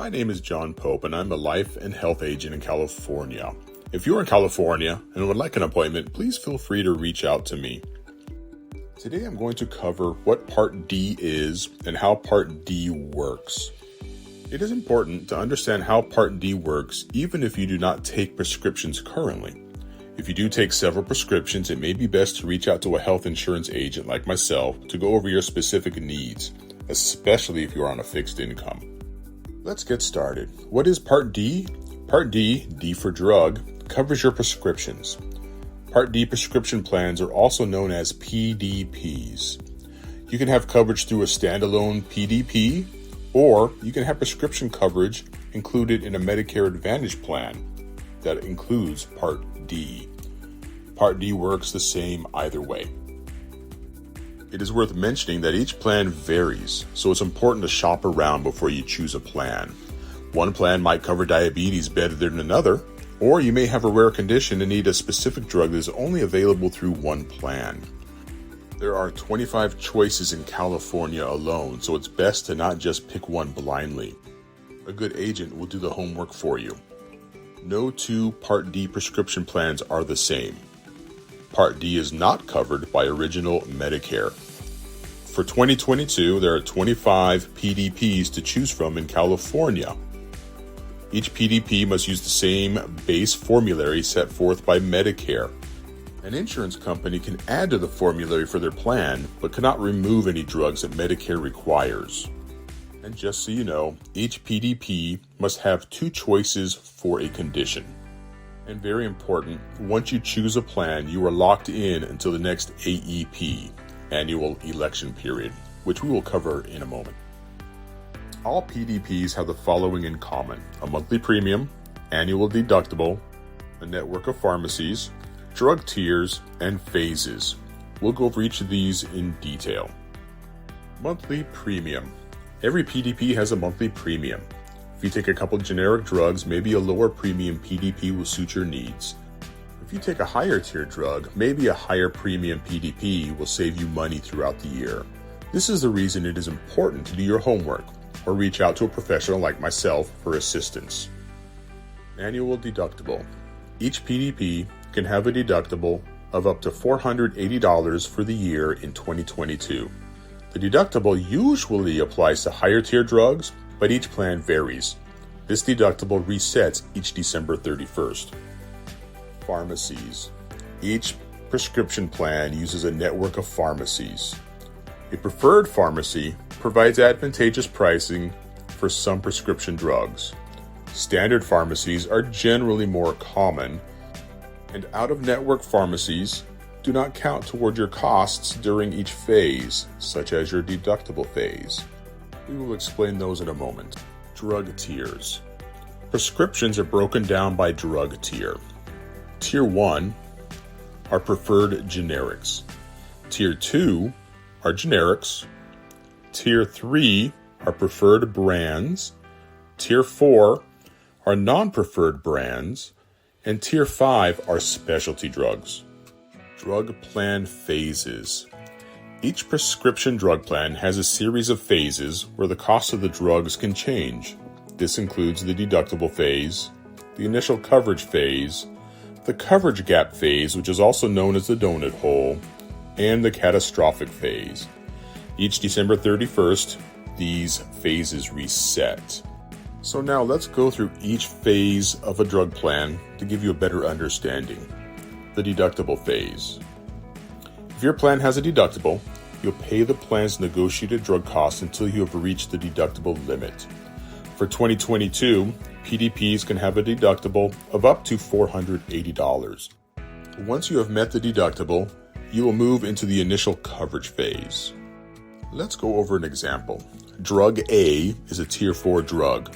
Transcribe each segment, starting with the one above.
My name is John Pope, and I'm a life and health agent in California. If you're in California and would like an appointment, please feel free to reach out to me. Today I'm going to cover what Part D is and how Part D works. It is important to understand how Part D works even if you do not take prescriptions currently. If you do take several prescriptions, it may be best to reach out to a health insurance agent like myself to go over your specific needs, especially if you're on a fixed income. Let's get started. What is Part D? Part D, D for drug, covers your prescriptions. Part D prescription plans are also known as PDPs. You can have coverage through a standalone PDP, or you can have prescription coverage included in a Medicare Advantage plan that includes Part D. Part D works the same either way. It is worth mentioning that each plan varies, so it's important to shop around before you choose a plan. One plan might cover diabetes better than another, or you may have a rare condition and need a specific drug that is only available through one plan. There are 25 choices in California alone, so it's best to not just pick one blindly. A good agent will do the homework for you. No two Part D prescription plans are the same. Part D is not covered by original Medicare. For 2022, there are 25 PDPs to choose from in California. Each PDP must use the same base formulary set forth by Medicare. An insurance company can add to the formulary for their plan, but cannot remove any drugs that Medicare requires. And just so you know, each PDP must have two choices for a condition. And very important, once you choose a plan, you are locked in until the next AEP, annual election period, which we will cover in a moment. All PDPs have the following in common: a monthly premium, annual deductible, a network of pharmacies, drug tiers, and phases. We'll go over each of these in detail. Monthly premium. Every PDP has a monthly premium. If you take a couple generic drugs, maybe a lower premium PDP will suit your needs. If you take a higher tier drug, maybe a higher premium PDP will save you money throughout the year. This is the reason it is important to do your homework or reach out to a professional like myself for assistance. Annual deductible. Each PDP can have a deductible of up to $480 for the year in 2022. The deductible usually applies to higher tier drugs, but each plan varies. This deductible resets each December 31st. Pharmacies. Each prescription plan uses a network of pharmacies. A preferred pharmacy provides advantageous pricing for some prescription drugs. Standard pharmacies are generally more common, and out-of-network pharmacies do not count toward your costs during each phase, such as your deductible phase. We will explain those in a moment. Drug tiers. Prescriptions are broken down by drug tier. Tier 1 are preferred generics. Tier 2 are generics. Tier 3 are preferred brands. Tier 4 are non-preferred brands. And Tier 5 are specialty drugs. Drug plan phases. Each prescription drug plan has a series of phases where the cost of the drugs can change. This includes the deductible phase, the initial coverage phase, the coverage gap phase, which is also known as the donut hole, and the catastrophic phase. Each December 31st, these phases reset. So now let's go through each phase of a drug plan to give you a better understanding. The deductible phase. If your plan has a deductible, you'll pay the plan's negotiated drug costs until you have reached the deductible limit. For 2022, PDPs can have a deductible of up to $480. Once you have met the deductible, you will move into the initial coverage phase. Let's go over an example. Drug A is a Tier 4 drug.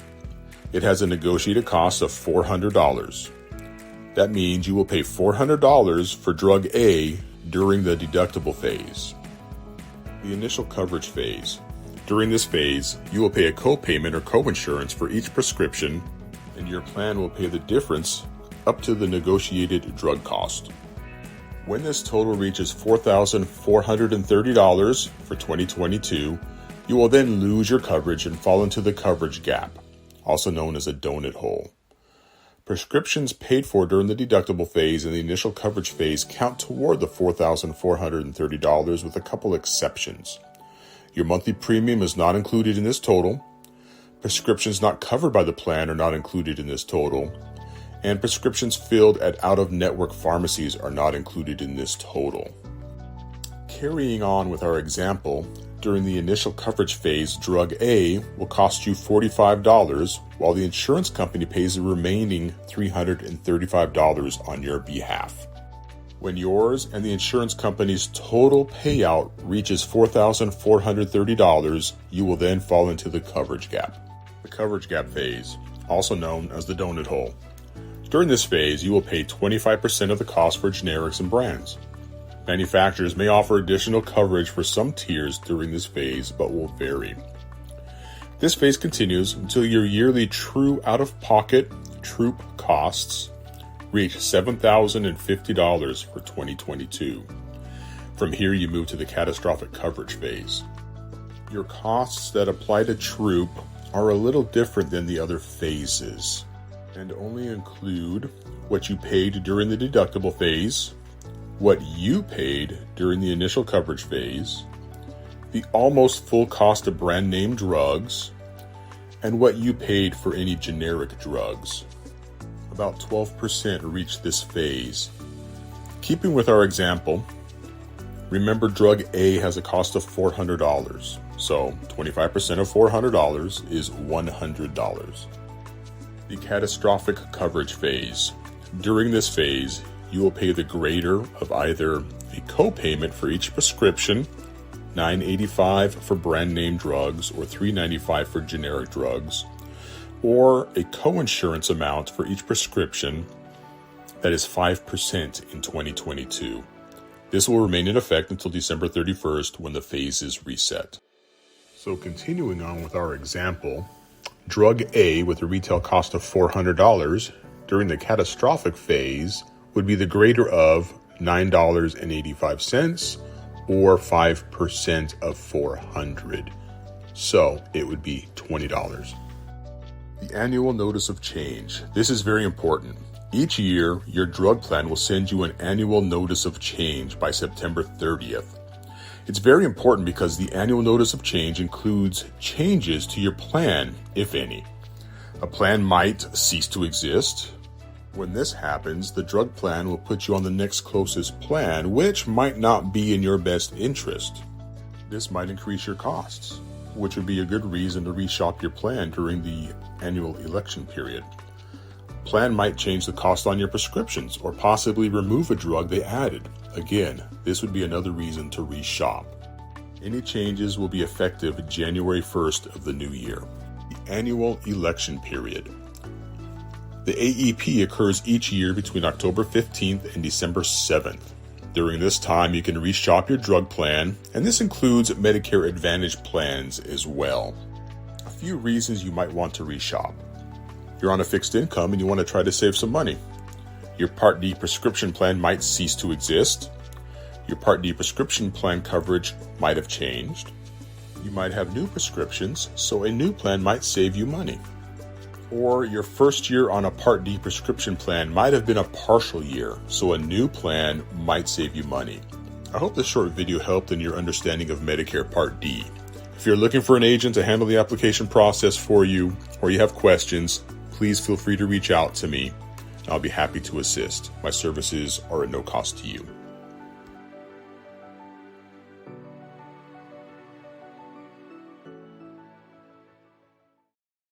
It has a negotiated cost of $400. That means you will pay $400 for drug A during the deductible phase. The initial coverage phase. During this phase, you will pay a co-payment or co-insurance for each prescription, and your plan will pay the difference up to the negotiated drug cost. When this total reaches $4,430 for 2022, you will then lose your coverage and fall into the coverage gap. also known as a donut hole. Prescriptions paid for during the deductible phase and the initial coverage phase count toward the $4,430 with a couple exceptions. Your monthly premium is not included in this total. Prescriptions not covered by the plan are not included in this total. And prescriptions filled at out-of-network pharmacies are not included in this total. Carrying on with our example, during the initial coverage phase, drug A will cost you $45, while the insurance company pays the remaining $335 on your behalf. When yours and the insurance company's total payout reaches $4,430, you will then fall into the coverage gap. The coverage gap phase, also known as the donut hole. During this phase, you will pay 25% of the cost for generics and brands. Manufacturers may offer additional coverage for some tiers during this phase, but will vary. This phase continues until your yearly true out-of-pocket troop costs reach $7,050 for 2022. From here, you move to the catastrophic coverage phase. Your costs that apply to troop are a little different than the other phases and only include what you paid during the deductible phase, what you paid during the initial coverage phase, the almost full cost of brand name drugs, and what you paid for any generic drugs. About 12% reach this phase. Keeping with our example, remember drug A has a cost of $400, so 25% of $400 is $100. The catastrophic coverage phase. During this phase, you will pay the greater of either a co-payment for each prescription, $9.85 for brand name drugs or $3.95 for generic drugs, or a co-insurance amount for each prescription that is 5% in 2022. This will remain in effect until December 31st when the phase is reset. So continuing on with our example, drug A with a retail cost of $400 during the catastrophic phase would be the greater of $9.85 or 5% of $400. So it would be $20. The annual notice of change. This is very important. Each year, your drug plan will send you an annual notice of change by September 30th. It's very important because the annual notice of change includes changes to your plan, if any. A plan might cease to exist. When this happens, the drug plan will put you on the next closest plan, which might not be in your best interest. This might increase your costs, which would be a good reason to reshop your plan during the annual election period. Plan might change the cost on your prescriptions or possibly remove a drug they added. Again, this would be another reason to reshop. Any changes will be effective January 1st of the new year. The annual election period. The AEP occurs each year between October 15th and December 7th. During this time, you can reshop your drug plan, and this includes Medicare Advantage plans as well. A few reasons you might want to reshop. You're on a fixed income and you want to try to save some money. Your Part D prescription plan might cease to exist. Your Part D prescription plan coverage might have changed. You might have new prescriptions, so a new plan might save you money. Or your first year on a Part D prescription plan might have been a partial year, so a new plan might save you money. I hope this short video helped in your understanding of Medicare Part D. If you're looking for an agent to handle the application process for you, or you have questions, please feel free to reach out to me. I'll be happy to assist. My services are at no cost to you.